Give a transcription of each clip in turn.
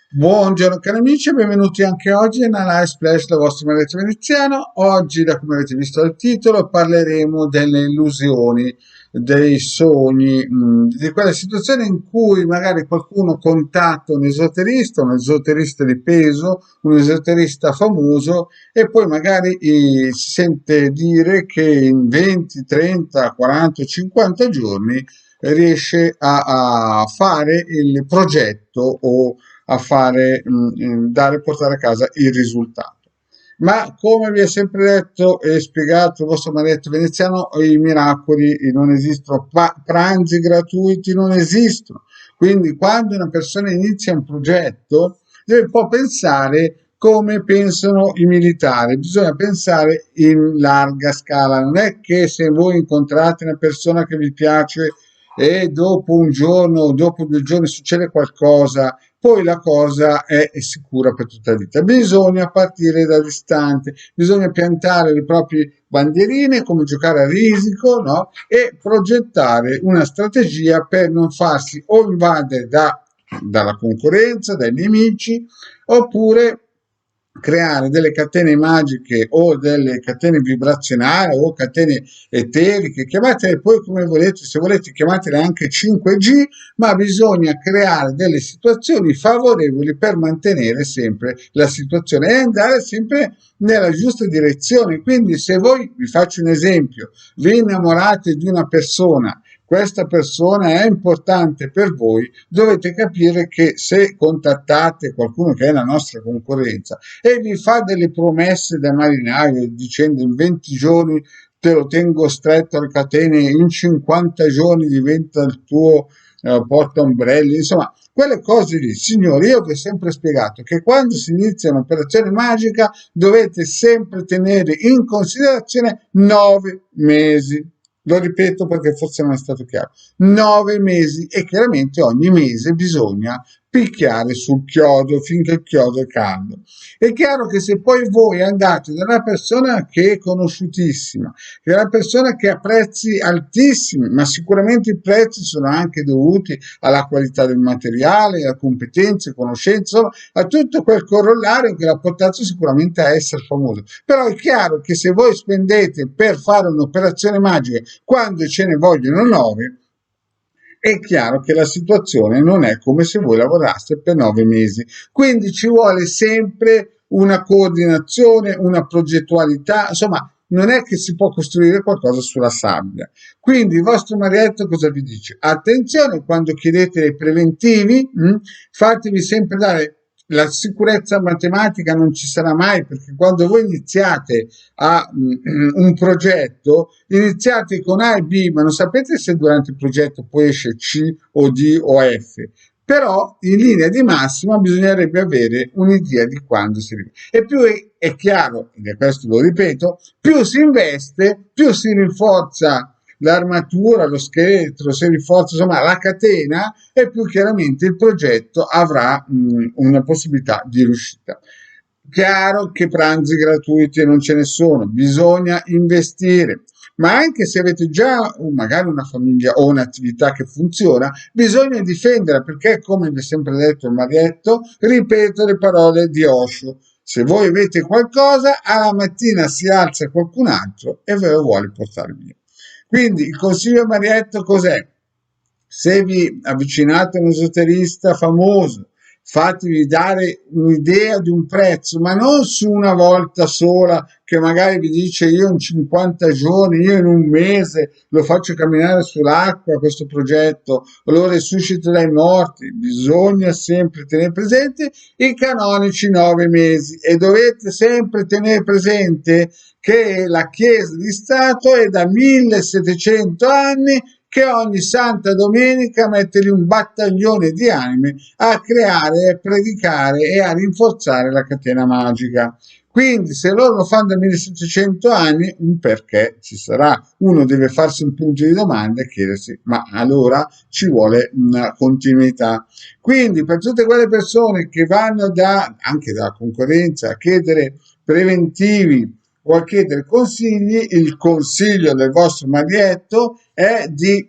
Buongiorno cari amici e benvenuti anche oggi in Live Splash, la vostra maledetta veneziano. Oggi, da come avete visto dal titolo, parleremo delle illusioni, dei sogni, di quelle situazioni in cui magari qualcuno contatta un esoterista di peso, un esoterista famoso e poi magari si sente dire che in 20, 30, 40, 50 giorni riesce a fare il progetto o a fare, portare a casa il risultato. Ma come vi è sempre detto e spiegato il vostro maledetto veneziano, i miracoli non esistono, pranzi gratuiti non esistono. Quindi quando una persona inizia un progetto deve un po' pensare come pensano i militari, bisogna pensare in larga scala, non è che se voi incontrate una persona che vi piace e dopo un giorno o dopo 2 giorni succede qualcosa, poi la cosa è sicura per tutta la vita. Bisogna partire da distante, bisogna piantare le proprie bandierine, come giocare a risico, no? E progettare una strategia per non farsi o invadere dalla concorrenza, dai nemici, oppure creare delle catene magiche o delle catene vibrazionali o catene eteriche, chiamatele poi come volete, se volete chiamatele anche 5G, ma bisogna creare delle situazioni favorevoli per mantenere sempre la situazione e andare sempre nella giusta direzione. Quindi se voi, vi faccio un esempio, vi innamorate di una persona, questa persona è importante per voi, dovete capire che se contattate qualcuno che è la nostra concorrenza e vi fa delle promesse da marinaio dicendo in 20 giorni te lo tengo stretto alle catene, in 50 giorni diventa il tuo porta ombrelli, insomma, quelle cose lì, signori, io vi ho sempre spiegato che quando si inizia un'operazione magica dovete sempre tenere in considerazione 9 mesi. Lo ripeto perché forse non è stato chiaro. 9 mesi e chiaramente ogni mese bisogna picchiare sul chiodo finché il chiodo è caldo. È chiaro che se poi voi andate da una persona che è conosciutissima, che è una persona che ha prezzi altissimi, ma sicuramente i prezzi sono anche dovuti alla qualità del materiale, a competenze, conoscenze, insomma, a tutto quel corollario che l'ha portato sicuramente a essere famoso. Però è chiaro che se voi spendete per fare un'operazione magica quando ce ne vogliono 9, è chiaro che la situazione non è come se voi lavoraste per 9 mesi. Quindi ci vuole sempre una coordinazione, una progettualità, insomma, non è che si può costruire qualcosa sulla sabbia. Quindi il vostro marietto cosa vi dice? Attenzione quando chiedete i preventivi, fatevi sempre dare la sicurezza matematica non ci sarà mai perché quando voi iniziate un progetto iniziate con A e B, ma non sapete se durante il progetto poi esce C o D o F. Però in linea di massima bisognerebbe avere un'idea di quando si arriva. E più è chiaro, e questo lo ripeto, più si investe, più si rinforza l'armatura, lo scheletro, si rinforza insomma la catena e più chiaramente il progetto avrà una possibilità di riuscita. Chiaro che pranzi gratuiti non ce ne sono, bisogna investire, ma anche se avete già magari una famiglia o un'attività che funziona, bisogna difenderla perché, come vi è sempre detto il marietto, ripeto le parole di Osho. Se voi avete qualcosa, alla mattina si alza qualcun altro e ve lo vuole portare via. Quindi il consiglio a marietto cos'è? Se vi avvicinate a un esoterista famoso, fatevi dare un'idea di un prezzo, ma non su una volta sola che magari vi dice io in 50 giorni, io in un mese lo faccio camminare sull'acqua questo progetto, o lo resuscito dai morti. Bisogna sempre tenere presente i canonici 9 mesi e dovete sempre tenere presente che la Chiesa di Stato è da 1700 anni che ogni santa domenica mette lì un battaglione di anime a creare, predicare e a rinforzare la catena magica. Quindi se loro lo fanno da 1700 anni, un perché ci sarà. Uno deve farsi un punto di domanda e chiedersi, ma allora ci vuole una continuità. Quindi per tutte quelle persone che vanno anche dalla concorrenza a chiedere preventivi o a chiedere consigli, il consiglio del vostro marietto è di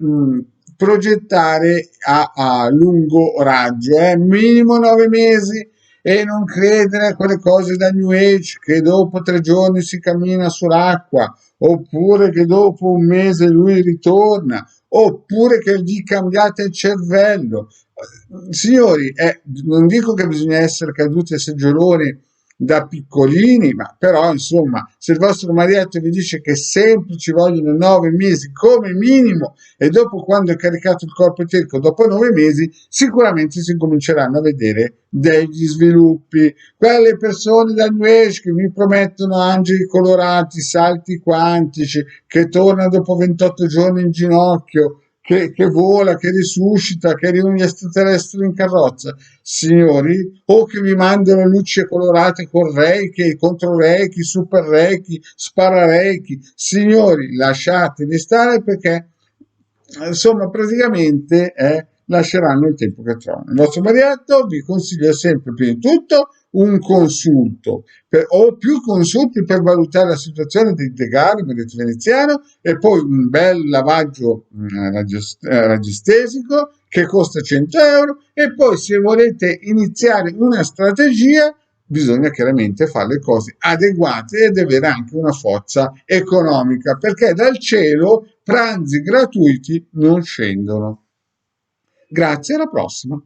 progettare a lungo raggio, minimo 9 mesi, e non credere a quelle cose da New Age che dopo 3 giorni si cammina sull'acqua, oppure che dopo un mese lui ritorna, oppure che gli cambiate il cervello. Signori, non dico che bisogna essere caduti a seggioloni da piccolini, ma però insomma, se il vostro marietto vi dice che sempre ci vogliono 9 mesi come minimo, e dopo, quando è caricato il corpo eterico, dopo 9 mesi, sicuramente si cominceranno a vedere degli sviluppi. Quelle persone da New Age che vi promettono angeli colorati, salti quantici, che torna dopo 28 giorni in ginocchio, che vola, che risuscita, che riunisce extraterrestri in carrozza, signori, o che vi mandano luci colorate con Reiki, contro Reiki, super Reiki, spara Reiki, signori, lasciateli stare, perché insomma praticamente lasceranno il tempo che trovano. Il nostro marietto vi consiglia sempre, prima di tutto, un consulto o più consulti per valutare la situazione di Degari, marito veneziano, e poi un bel lavaggio ragistesico che costa 100 euro, e poi, se volete iniziare una strategia, bisogna chiaramente fare le cose adeguate ed avere anche una forza economica, perché dal cielo pranzi gratuiti non scendono. Grazie, alla prossima.